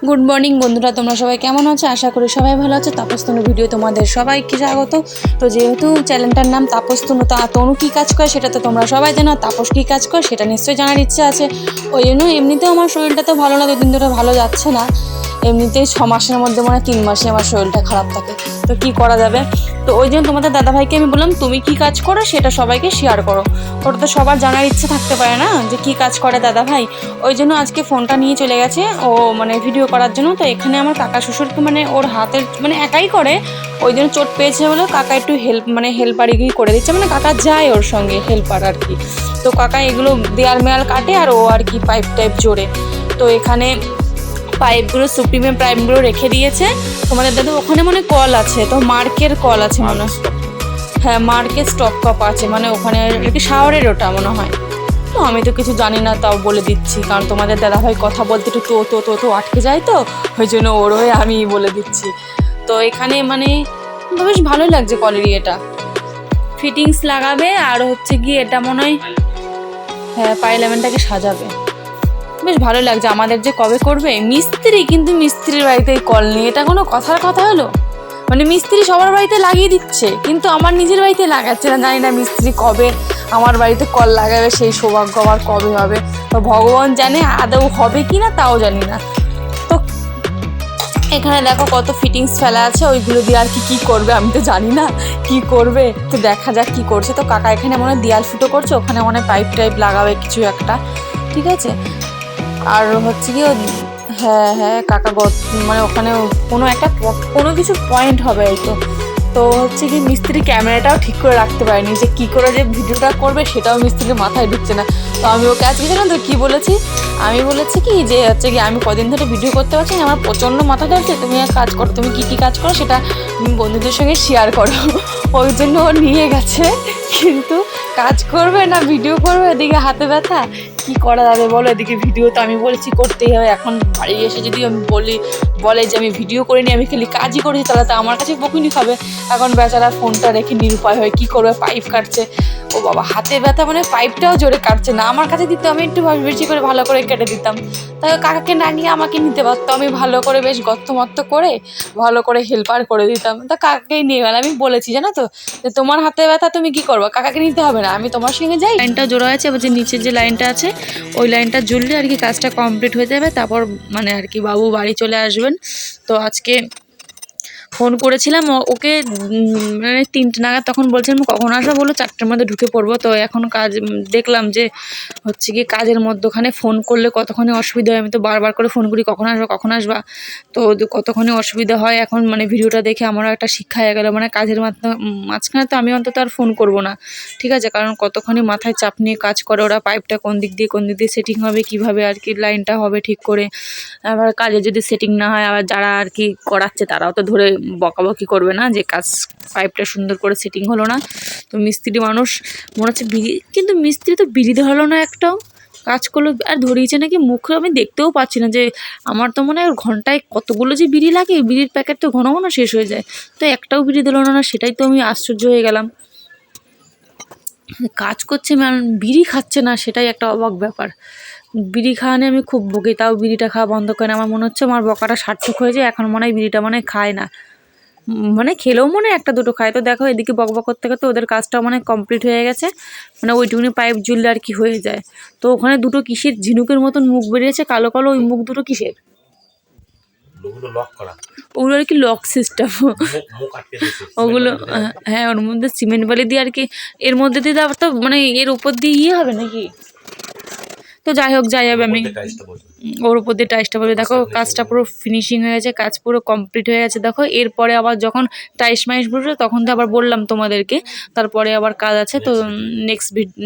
Good morning বন্ধুরা, তোমরা সবাই কেমন আছো? আশা করি সবাই ভালো আছো। তাপস্তনু ভিডিও তোমাদের সবাইকে স্বাগত। তো যেহেতু চ্যানেলটার নাম তাপস্তনু, তো তনু কী কাজ করে সেটা তো তোমরা সবাই জানো, তাপস কী কাজ করে সেটা নিশ্চয়ই জানার ইচ্ছে আছে। ওই জন্য এমনিতেও আমার শরীরটা তো ভালো না, দুদিন ধরে ভালো যাচ্ছে না। এমনিতেই 6 মাসের মধ্যে মানে 3 মাসে আমার শরীরটা খারাপ থাকে, তো কি করা যাবে। তো ওই জন্য তোমাদের দাদাভাইকে আমি বললাম তুমি কি কাজ করো সেটা সবাইকে শেয়ার করো। ওটা তো সবার জানার ইচ্ছে থাকতে পারে না যে কি কাজ করে দাদাভাই। ওই জন্য আজকে ফোনটা নিয়ে চলে গেছে ও মানে ভিডিও করার জন্য। তো এখানে আমার কাকা শ্বশুরকে মানে ওর হাতের মানে একাই করে, ওই জন্য চোট পেয়েছে বলে কাকা একটু হেল্পারিগি করে দিচ্ছে, মানে কাকা যায় ওর সঙ্গে হেল্পার আর কি। তো কাকা এগুলো দেয়াল মেয়াল কাটে আর ও আর কি পাইপ টাইপ জোড়ে। তো এখানে পাইপগুলো সুপ্রিমের পাইপগুলো রেখে দিয়েছে। তোমাদের দাদু ওখানে মনে কল আছে, তো মার্কের কল আছে মনে হয়। হ্যাঁ, মার্কের স্টপ কপ আছে, মানে ওখানে আর কি শাওয়ারের ওটা মনে হয়। তো আমি তো কিছু জানি না, তাও বলে দিচ্ছি, কারণ তোমাদের দাদাভাই কথা বলতে একটু তো আটকে যায়, তো ওই জন্য ওর হয়ে আমি বলে দিচ্ছি। তো এখানে মানে বেশ ভালোই লাগছে কলের এটা ফিটিংস লাগাবে, আর হচ্ছে কি এটা মনে হয় হ্যাঁ পার্লামেন্টটাকে সাজাবে। বেশ ভালো লাগছে। আমাদের যে কবে করবে মিস্ত্রি, কিন্তু মিস্ত্রির বাড়িতে কল নেই, এটা কোনো কথার কথা হলো? মানে মিস্ত্রি সবার বাড়িতে লাগিয়ে দিচ্ছে, কিন্তু আমার নিজের বাড়িতে লাগাচ্ছে না। জানি না মিস্ত্রি কবে আমার বাড়িতে কল লাগাবে, সেই সৌভাগ্য আমার কবে হবে। তো ভগবান জানে আদৌ হবে কি না তাও জানি না। তো এখানে দেখো কত ফিটিংস ফেলা আছে, ওইগুলো দিয়ে আর কি করবে আমি তো জানি না কি করবে, তো দেখা যাক কি করছে। তো কাকা এখানে মনে হয় দেয়াল ফুটো করছে, ওখানে মনে হয় পাইপ টাইপ লাগাবে কিছু একটা, ঠিক আছে। আর হচ্ছে কি হ্যাঁ কাকা মানে ওখানে কোনো কিছু পয়েন্ট হবে এই তো। তো হচ্ছে কি মিস্ত্রি ক্যামেরাটাও ঠিক করে রাখতে পারেনি, যে কী করে যে ভিডিওটা করবে সেটাও মিস্ত্রির মাথায় ঢুকছে না। তো আমি ওকে আজকে জানো তো কী বলেছি, আমি বলেছি কি যে হচ্ছে কি আমি কদিন ধরে ভিডিও করতে পারছি না, আমার প্রচণ্ড মাথা ধরছে, তুমি এক কাজ করো, তুমি কী কাজ করো সেটা বন্ধুদের সঙ্গে শেয়ার করো। ওই জন্য ও নিয়ে গেছে, কিন্তু কাজ করবে না ভিডিও করবে, এদিকে হাতে ব্যথা, কি করা যাবে বলো। এদিকে ভিডিও তো আমি বলছি করতেই হবে। এখন বাড়ি এসে যদি আমি বলে যে আমি ভিডিও করিনি, আমি খালি কাজই করেছি, তাহলে তো আমার কাছে বকুনি খাবে। এখন বেচারা ফোনটা রেখে নিরুপায় হয়, কী করবে, পাইপ কাটছে। ও বাবা, হাতে ব্যথা মানে পাইপটাও জোরে কাটছে না। আমার কাছে দিতে আমি একটু বেশি করে ভালো করে কেটে দিতাম, তাই কাকাকে না নিয়ে আমাকে নিতে পারতো, আমি ভালো করে বেশ গর্তমত্ত করে ভালো করে হেল্পার করে দিতাম। তা কাকাকেই নিয়ে গেল। আমি বলেছি জানো তো যে তোমার হাতে ব্যথা তুমি কি করবো, কাকাকে নিতে হবে না, আমি তোমার সঙ্গে যাই। লাইনটা জোড়া আছে, এবার যে নিচের যে লাইনটা আছে ওই লাইনটা জুড়লে আর কি কাজটা কমপ্লিট হয়ে যাবে। তারপর মানে আর কি বাবু বাড়ি চলে আসবেন। তো আজকে ফোন করেছিলাম ওকে মানে 3টে নাগাদ, তখন বলছিলাম কখন আসবো, বলো 4টের মধ্যে ঢুকে পড়বো। তো এখন কাজ দেখলাম যে হচ্ছে কি কাজের মধ্যখানে ফোন করলে কতক্ষণে অসুবিধা হয়, আমি তো বারবার করে ফোন করি কখন আসবা, তো কতক্ষণে অসুবিধা হয়। এখন মানে ভিডিওটা দেখে আমারও একটা শিক্ষা হয়ে গেল, মানে কাজের মাঝখানে তো আমি অন্তত আর ফোন করব না, ঠিক আছে, কারণ কতক্ষণই মাথায় চাপ নিয়ে কাজ করে ওরা, পাইপটা কোন দিক দিয়ে সেটিং হবে, কীভাবে আর কি লাইনটা হবে ঠিক করে। আবার কাজে যদি সেটিং না হয়, আবার যারা আর কি করাচ্ছে তারাও তো ধরে বকাবকি করবে না যে কাজ পাইপটা সুন্দর করে সেটিং হলো না। তো মিস্ত্রি মানুষ মনে হচ্ছে কিন্তু মিস্ত্রি তো বিড়ি ধরালো না একটাও, কাজ করলো আর ধরিয়েছে নাকি মুখে, আমি দেখতেও পাচ্ছি না। যে আমার তো মনে হয় ঘন্টায় কতগুলো যে বিড়ি লাগে, বিড়ির প্যাকেট তো ঘন ঘন শেষ হয়ে যায়, তো একটাও বিড়ি দিল না, সেটাই তো আমি আশ্চর্য হয়ে গেলাম। কাজ করছে বিড়ি খাচ্ছে না, সেটাই একটা অবাক ব্যাপার। বিড়ি খাওয়া নিয়ে আমি খুব বকি, তাও বিড়িটা খাওয়া বন্ধ করে না। আমার মনে হচ্ছে আমার বকাটা সার্থক হয়েছে, এখন মনে হয় বিড়িটা মনে হয় খায় না, মানে খেলেও মনে হয় 1-2টো খায়। তো দেখো এদিকে বকবক করতে করতে ওদের কাজটাও মানে কমপ্লিট হয়ে গেছে, মানে ওইটুকুনি পাইপ জুড়লে আর কি হয়ে যায়। তো ওখানে দুটো কিসের ঝিনুকের মতন মুখ বেরিয়েছে কালো কালো, ওই মুখ দুটো কিসের, ওগুলো আর কি লক সিস্টেম ওগুলো। হ্যাঁ, ওর মধ্যে সিমেন্ট বালি দিয়ে আর কি, এর মধ্যে দিয়ে আবার তো মানে এর উপর দিয়ে হবে নাকি, তো যাই হোক যাই হবে, আমি ওর উপর দিয়ে টাইসটা বলবে। দেখো কাজটা পুরো ফিনিশিং হয়ে গেছে, কাজ পুরো কমপ্লিট হয়ে গেছে। দেখো এরপরে আবার যখন টাইস মাইস বসবে তখন তো আবার বললাম তোমাদেরকে, তারপরে আবার কাজ আছে। তো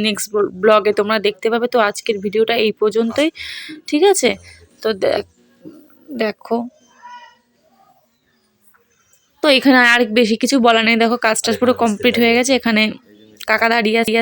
নেক্সট ব্লগে তোমরা দেখতে পাবে। তো আজকের ভিডিওটা এই পর্যন্তই, ঠিক আছে। তো দেখো তো এখানে আর বেশি কিছু বলা নেই, দেখো কাজটা পুরো কমপ্লিট হয়ে গেছে। এখানে কাকা দাঁড়িয়ে আছে।